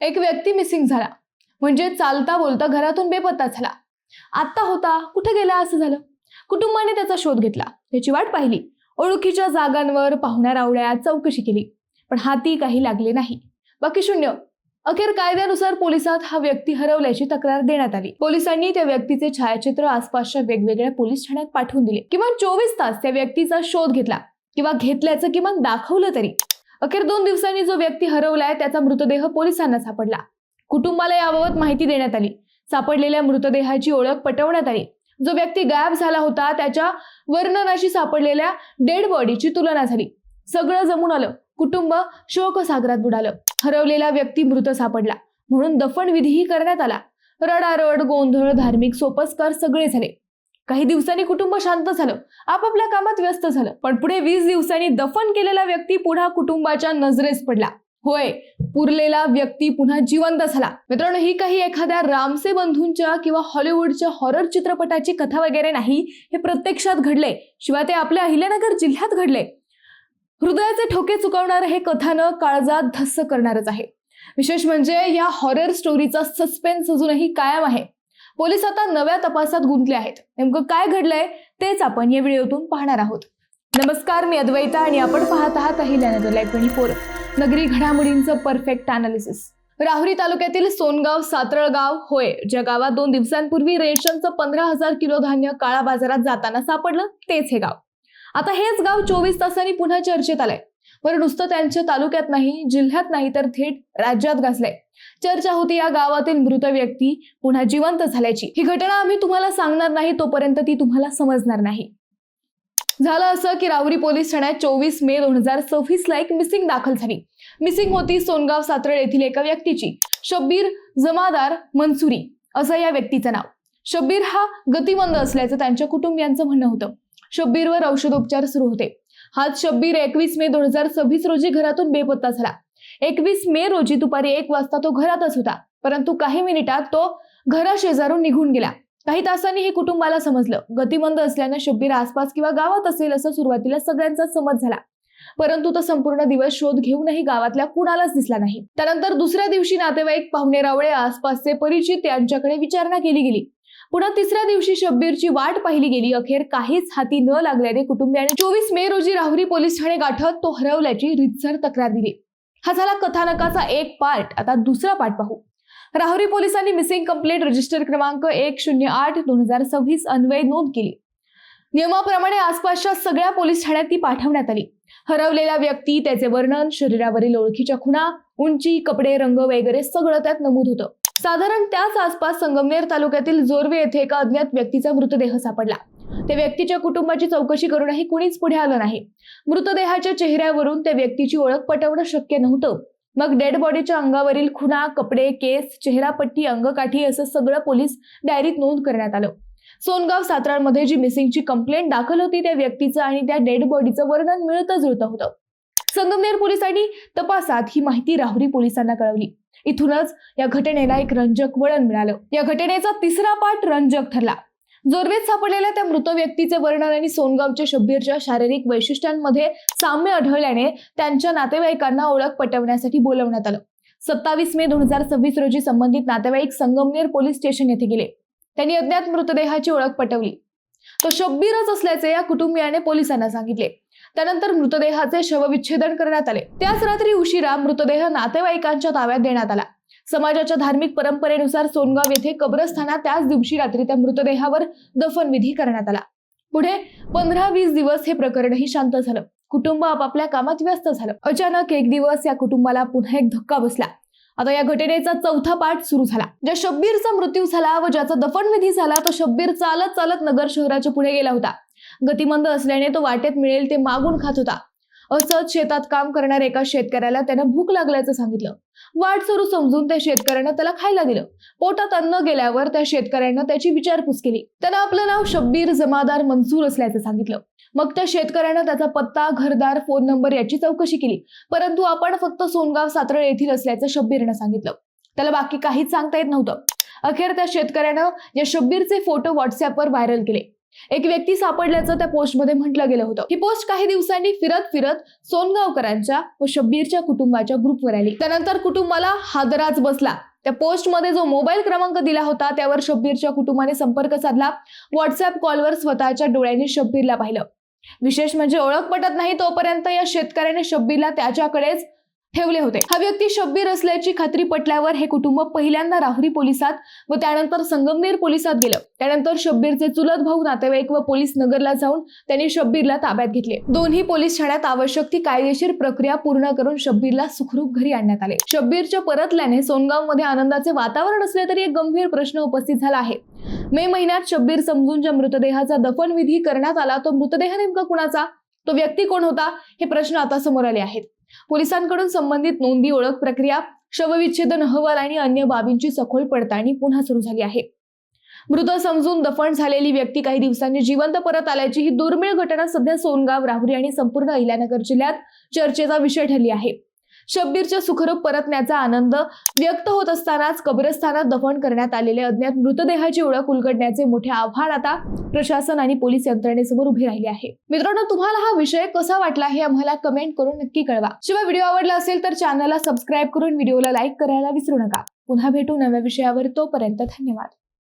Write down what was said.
एक व्यक्ती मिसिंग झाला, म्हणजे चालता बोलता घरातून बेपत्ता झाला. आत्ता होता, कुठे गेला असं झालं. कुटुंबाने त्याचा शोध घेतला, त्याची वाट पाहिली, ओळखीच्या जागांवर पाहुण्या रावळ्या चौकशी केली, पण हाती काही लागले नाही. बाकी शून्य. अखेर कायद्यानुसार पोलिसात हा व्यक्ती हरवल्याची तक्रार देण्यात आली. पोलिसांनी त्या व्यक्तीचे छायाचित्र आसपासच्या वेगवेगळ्या पोलीस ठाण्यात पाठवून दिले. किमान 24 तास त्या व्यक्तीचा शोध घेतला किंवा घेतल्याचं किमान दाखवलं तरी. अखेर 2 दिवसांनी जो व्यक्ती हरवलाय त्याचा मृतदेह पोलिसांना सापडला. कुटुंबाला याबाबत माहिती देण्यात आली. सापडलेल्या मृतदेहाची ओळख पटवण्यात आली. जो व्यक्ती गायब झाला होता त्याच्या वर्णनाशी सापडलेल्या डेड बॉडीची तुलना झाली. सगळं जमून आलं. कुटुंब शोकसागरात बुडालं. हरवलेला व्यक्ती मृत सापडला म्हणून दफनविधीही करण्यात आला. रडारड, गोंधळ, धार्मिक सोपस्कार सगळे झाले. काही दिवसांनी कुटुंब शांत झालं, आपापल्या कामात व्यस्त झालं. पण पुढे 20 दिवसांनी दफन केलेला व्यक्ती पुन्हा कुटुंबाच्या नजरेस पडला. होय, पुरलेला व्यक्ती पुन्हा जिवंत झाला. मित्रांनो, ही काही एखाद्या रामसे बंधूंच्या किंवा हॉलिवूडच्या हॉरर चित्रपटाची कथा वगैरे नाही. हे प्रत्यक्षात घडले, शिवाय ते आपल्या अहिल्यानगर जिल्ह्यात घडले. हृदयाचे ठोके चुकवणारं हे कथानक काळजात धस्स करणारच आहे. विशेष म्हणजे या हॉरर स्टोरीचा सस्पेन्स अजूनही कायम आहे. पोलीस आता नव्या तपासात गुंतले आहेत. नेमकं काय घडलंय तेच आपण या व्हिडिओतून पाहणार आहोत. नमस्कार, मी अद्वैता आणि आपण पाहत आहात अहिल्यानगर लाईव्ह 24, नगरी घडामोडींचं परफेक्ट अनालिसिस. राहुरी तालुक्यातील सोनगाव सातरळ गाव होय, ज्या गावात 2 दिवसांपूर्वी रेशनचं 15,000 किलो धान्य काळा बाजारात जाताना सापडलं, तेच हे गाव. आता हेच गाव 24 तासांनी पुन्हा चर्चेत आलंय. बरं, नुसतं त्यांच्या तालुक्यात नाही, जिल्ह्यात नाही, तर थेट राज्यात गाजलंय. चर्चा होती या गावातील मृत व्यक्ती पुन्हा जिवंत झाल्याची. ही घटना आम्ही तुम्हाला सांगणार नाही तोपर्यंत ती तुम्हाला समजणार नाही. झालं असं की राहुरी पोलीस ठाण्यात 24 मे 2026 ला एक मिसिंग दाखल झाली. मिसिंग होती सोनगाव सातरळ येथील एका व्यक्तीची. शब्बीर जमादार मंसुरी असं या व्यक्तीचं नाव. शब्बीर हा गतिमंद असल्याचं त्यांच्या कुटुंबियांचं म्हणणं होतं. शब्बीरवर औषधोपचार सुरू होते. हाच शब्बीर 21 मे 2026 रोजी घरातून बेपत्ता झाला. 21 मे रोजी दुपारी 1 वाजता तो घरातच होता, परंतु काही मिनिटात तो घराशेजारून निघून गेला. काही तासांनी हे कुटुंबाला समजलं. गतिमंद असल्याने शब्बीर आसपास किंवा गावात असेल असं सुरुवातीला सगळ्यांचा समज झाला, परंतु तो संपूर्ण दिवस शोध घेऊनही गावातल्या कुणालाच दिसला नाही. त्यानंतर दुसऱ्या दिवशी नातेवाईक, पाहुणे रावळे, आसपासचे परिचित यांच्याकडे विचारणा केली गेली. पुन्हा तिसऱ्या दिवशी शब्बीरची वाट पाहिली गेली. अखेर काहीच हाती न लागल्याने कुटुंबियाने 24 मे रोजी राहुरी पोलीस ठाणे गाठत तो हरवल्याची रीतसर तक्रार दिली. हा झाला कथानकाचा एक पार्ट. आता दुसरा पार्ट पाहू. राहुरी पोलिसांनी मिसिंग कंप्लेंट रजिस्टर क्रमांक 108/2026 अन्वये नोंद केली. नियमाप्रमाणे आसपासच्या सगळ्या पोलीस ठाण्यात ती पाठवण्यात आली. हरवलेला व्यक्ती, त्याचे वर्णन, शरीरावरील ओळखीच्या खुणा, उंची, कपडे, रंग वगैरे सगळं त्यात नमूद होतं. साधारण त्याच आसपास संगमनेर तालुक्यातील जोरवे येथे एका अज्ञात व्यक्तीचा मृतदेह सापडला. त्या व्यक्तीच्या कुटुंबाची चौकशी करूनही कुणीच पुढे आलं नाही. मृतदेहाच्या चेहऱ्यावरून त्या व्यक्तीची ओळख पटवणं शक्य नव्हतं. मग डेड बॉडीच्या अंगावरील खुणा, कपडे, केस, चेहरापट्टी, अंगकाठी असं सगळं पोलीस डायरीत नोंद करण्यात आलं. सोनगाव सातरळमध्ये जी मिसिंगची कंप्लेंट दाखल होती त्या व्यक्तीचं आणि त्या डेड बॉडीचं वर्णन मिळतं जुळतं होतं. संगमनेर पोलिसांनी तपासात ही माहिती राहुरी पोलिसांना कळवली. इथूनच या घटनेला एक रंजक वळण मिळालं. या घटनेचा तिसरा पार्ट रंजक ठरला. जोरवेत सापडलेल्या त्या मृत व्यक्तीचे वर्णन आणि सोनगावच्या शब्बीरच्या शारीरिक वैशिष्ट्यांमध्ये साम्य आढळल्याने त्यांच्या नातेवाईकांना ओळख पटवण्यासाठी बोलवण्यात आलं. 27 मे 2026 रोजी संबंधित नातेवाईक संगमनेर पोलीस स्टेशन येथे गेले. त्यांनी अज्ञात मृतदेहाची ओळख पटवली. तो शब्बीरच असल्याचे या कुटुंबियाने पोलिसांना सांगितले. त्यानंतर मृतदेहाचे शवविच्छेदन करण्यात आले. त्याच रात्री उशिरा मृतदेह नातेवाईकांच्या ताब्यात देण्यात आला. समाजाच्या धार्मिक परंपरेनुसार सोनगाव येथे कब्रस्थानात त्याच दिवशी रात्री त्या मृतदेहावर दफनविधी करण्यात आला. पुढे 15-20 दिवस हे प्रकरणही शांत झालं. कुटुंब आपापल्या कामात व्यस्त झालं. अचानक एक दिवस या कुटुंबाला पुन्हा एक धक्का बसला. आता या घटनेचा चौथा पार्ट सुरू झाला. ज्या शब्बीरचा मृत्यू झाला व ज्याचा दफनविधी झाला तो शब्बीर चालत चालत नगर शहराच्या पुढे गेला होता. गतिमंद असल्याने तो वाटेत मिळेल ते मागून खात होता. असंच शेतात काम करणाऱ्या एका शेतकऱ्याला त्यानं भूक लागल्याचं सांगितलं. वाट सुरू समजून त्या शेतकऱ्यानं त्याला खायला दिलं. पोटात अन्न गेल्यावर त्या शेतकऱ्यानं त्याची विचारपूस केली. त्यानं आपलं नाव शब्बीर जमादार मंसूर असल्याचं सांगितलं. मग त्या शेतकऱ्यानं त्याचा पत्ता, घरदार, फोन नंबर याची चौकशी केली, परंतु आपण फक्त सोनगाव सातरळ येथील असल्याचं शब्बीरनं सांगितलं. त्याला बाकी काहीच सांगता येत नव्हतं. अखेर त्या शेतकऱ्यानं या शब्बीरचे फोटो व्हॉट्सअपवर व्हायरल केले. एक व्यक्ती सापडल्याचं त्या पोस्टमध्ये म्हटलं गेलं होतं. ही पोस्ट काही दिवसांनी फिरत फिरत सोनगावकरांच्या व शब्बीरच्या कुटुंबाच्या ग्रुपवर आली. त्यानंतर कुटुंबाला हादराच बसला. त्या पोस्टमध्ये जो मोबाईल क्रमांक दिला होता त्यावर शब्बीरच्या कुटुंबाने संपर्क साधला. व्हॉट्सअप कॉलवर स्वतःच्या डोळ्यांनी शब्बीरला पाहिलं. विशेष म्हणजे ओळख पटत नाही तोपर्यंत या शेतकऱ्याने शब्बीरला त्याच्याकडेच ठेवले होते. हा व्यक्ती शब्बीर असल्याची खात्री पटल्यावर हे कुटुंब पहिल्यांदा राहुरी पोलिसात व त्यानंतर संगमनेर पोलिसात गेलं. त्यानंतर शब्बीरचे चुलत भाऊ, नातेवाईक व पोलीस नगरला जाऊन त्यांनी शब्बीरला ताब्यात घेतले. दोन्ही पोलीस ठाण्यात आवश्यक ती कायदेशीर प्रक्रिया पूर्ण करून शब्बीरला सुखरूप घरी आणण्यात आले. शब्बीरच्या परतल्याने सोनगावमध्ये आनंदाचे वातावरण असले तरी एक गंभीर प्रश्न उपस्थित झाला आहे. मे महिन्यात शब्बीर समजूनच्या मृतदेहाचा दफनविधी करण्यात आला. तो मृतदेह नेमका कुणाचा, तो व्यक्ती कोण होता, हे प्रश्न आता समोर आले आहेत. पोलिसांकडून संबंधित नोंदी, ओळख प्रक्रिया, शवविच्छेदन अहवाल आणि अन्य बाबींची सखोल पडताळणी पुन्हा सुरू झाली आहे. मृत समजून दफन झालेली व्यक्ती काही दिवसांनी जिवंत परत आल्याची ही दुर्मिळ घटना सध्या सोनगाव, राहुरी आणि संपूर्ण अहिल्यानगर जिल्ह्यात चर्चेचा विषय ठरली आहे. शब्बीरच्या सुखरूप परतण्याचा आनंद व्यक्त होत असतानाच कब्रस्थानात दफन करण्यात आलेल्या अज्ञात मृतदेहाची ओळख उलगडण्याचे मोठे आव्हान आता प्रशासन आणि पोलीस यंत्रणेसमोर उभे राहिले आहे. मित्रांनो, तुम्हाला हा विषय कसा वाटला हे आम्हाला कमेंट करून नक्की कळवा. शिवाय व्हिडिओ आवडला असेल तर चॅनलला सबस्क्राईब करून व्हिडिओला लाईक करायला विसरू नका. पुन्हा भेटू नव्या विषयावर. तोपर्यंत धन्यवाद.